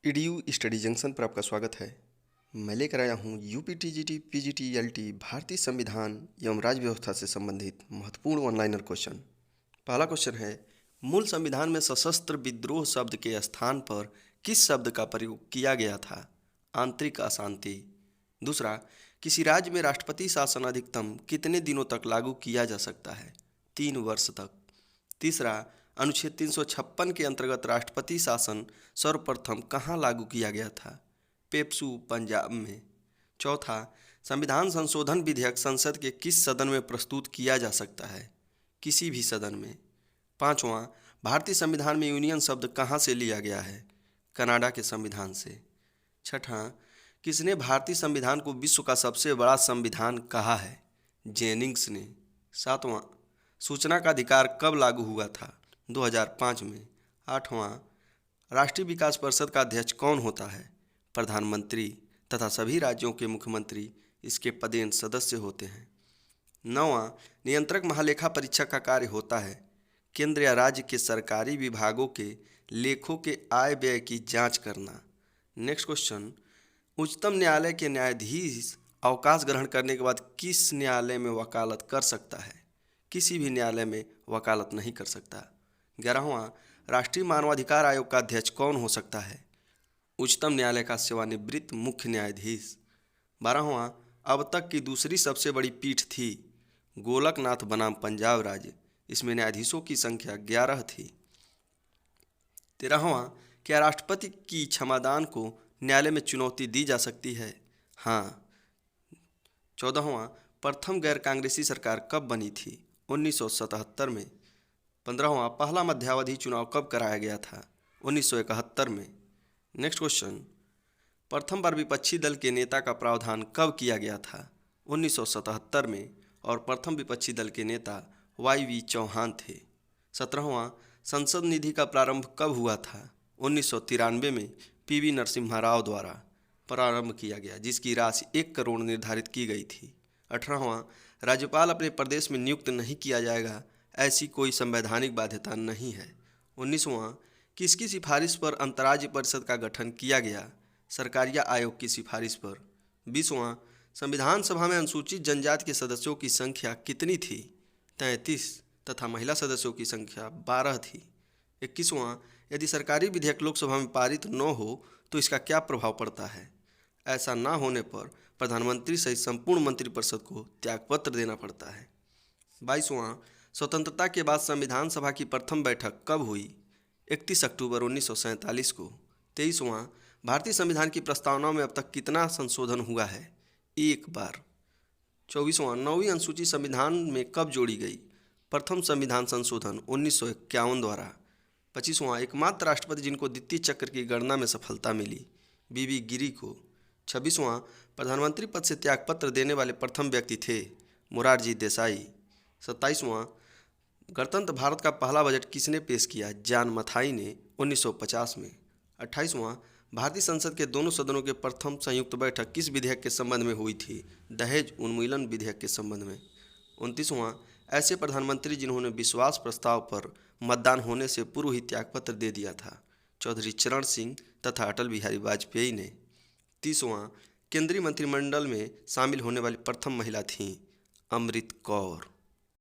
EDU study junction पर आपका स्वागत है। मैं लेकर आया हूँ यूपी टीजीटी पीजीटी एलटी भारतीय संविधान एवं राज्य व्यवस्था से संबंधित महत्वपूर्ण ऑनलाइनर क्वेश्चन। पहला क्वेश्चन है, मूल संविधान में सशस्त्र विद्रोह शब्द के स्थान पर किस शब्द का प्रयोग किया गया था? आंतरिक अशांति। दूसरा, किसी राज्य में राष्ट्रपति शासन अधिकतम कितने दिनों तक लागू किया जा सकता है? 3 वर्ष तक। तीसरा, अनुच्छेद 356 के अंतर्गत राष्ट्रपति शासन सर्वप्रथम कहाँ लागू किया गया था? पेप्सू, पंजाब में। चौथा, संविधान संशोधन विधेयक संसद के किस सदन में प्रस्तुत किया जा सकता है? किसी भी सदन में। पांचवां, भारतीय संविधान में यूनियन शब्द कहाँ से लिया गया है? कनाडा के संविधान से। छठा, किसने भारतीय संविधान को विश्व का सबसे बड़ा संविधान कहा है? जेनिंग्स ने। सातवां, सूचना का अधिकार कब लागू हुआ था? 2005 में। आठवां, राष्ट्रीय विकास परिषद का अध्यक्ष कौन होता है? प्रधानमंत्री तथा सभी राज्यों के मुख्यमंत्री इसके पदेन सदस्य होते हैं। नौवां, नियंत्रक महालेखा परीक्षक का कार्य होता है केंद्र या राज्य के सरकारी विभागों के लेखों के आय व्यय की जांच करना। नेक्स्ट क्वेश्चन, उच्चतम न्यायालय के न्यायाधीश अवकाश ग्रहण करने के बाद किस न्यायालय में वकालत कर सकता है? किसी भी न्यायालय में वकालत नहीं कर सकता। 11वां, राष्ट्रीय मानवाधिकार आयोग का अध्यक्ष कौन हो सकता है? उच्चतम न्यायालय का सेवानिवृत्त मुख्य न्यायाधीश। 12वां, अब तक की दूसरी सबसे बड़ी पीठ थी गोलकनाथ बनाम पंजाब राज्य, इसमें न्यायाधीशों की संख्या 11 थी। 13वां, क्या राष्ट्रपति की क्षमादान को न्यायालय में चुनौती दी जा सकती है? हाँ। 14वां, प्रथम गैर कांग्रेसी सरकार कब बनी थी? 1977 में। 15वां, पहला मध्यावधि चुनाव कब कराया गया था? 1971 में। नेक्स्ट क्वेश्चन, प्रथम बार विपक्षी दल के नेता का प्रावधान कब किया गया था? 1977 में और प्रथम विपक्षी दल के नेता YV चौहान थे। 17वां, संसद निधि का प्रारंभ कब हुआ था? 1993 में PV नरसिम्हा राव द्वारा प्रारंभ किया गया, जिसकी राशि 1 करोड़ निर्धारित की गई थी। 18वां, राज्यपाल अपने प्रदेश में नियुक्त नहीं किया जाएगा, ऐसी कोई संवैधानिक बाध्यता नहीं है। 19वां, किसकी सिफारिश पर अंतर्राज्यीय परिषद का गठन किया गया? सरकारिया आयोग की सिफारिश पर। 20वां, संविधान सभा में अनुसूचित जनजाति के सदस्यों की संख्या कितनी थी? 33 तथा महिला सदस्यों की संख्या 12 थी। 21वां, यदि सरकारी विधेयक लोकसभा में पारित न हो तो इसका क्या प्रभाव पड़ता है? ऐसा न होने पर प्रधानमंत्री सहित संपूर्ण मंत्रिपरिषद को त्यागपत्र देना पड़ता है। 22वां, स्वतंत्रता के बाद संविधान सभा की प्रथम बैठक कब हुई? 31 अक्टूबर 1947 को। 23वां, भारतीय संविधान की प्रस्तावना में अब तक कितना संशोधन हुआ है? 1 बार। 24वां, 9वीं अनुसूची संविधान में कब जोड़ी गई? प्रथम संविधान संशोधन 1951 द्वारा। 25वां, एकमात्र राष्ट्रपति जिनको द्वितीय चक्र की गणना में सफलता मिली, बीबी गिरी को। 26वां, प्रधानमंत्री पद से त्यागपत्र देने वाले प्रथम व्यक्ति थे मोरारजी देसाई। 27वां, गणतंत्र भारत का पहला बजट किसने पेश किया? जॉन मथाई ने 1950 में। 28वां, भारतीय संसद के दोनों सदनों के प्रथम संयुक्त बैठक किस विधेयक के संबंध में हुई थी? दहेज उन्मूलन विधेयक के संबंध में। 29वां, ऐसे प्रधानमंत्री जिन्होंने विश्वास प्रस्ताव पर मतदान होने से पूर्व ही त्यागपत्र दे दिया था, चौधरी चरण सिंह तथा अटल बिहारी वाजपेयी ने। 30वां, केंद्रीय मंत्रिमंडल में शामिल होने वाली प्रथम महिला थीं अमृत कौर।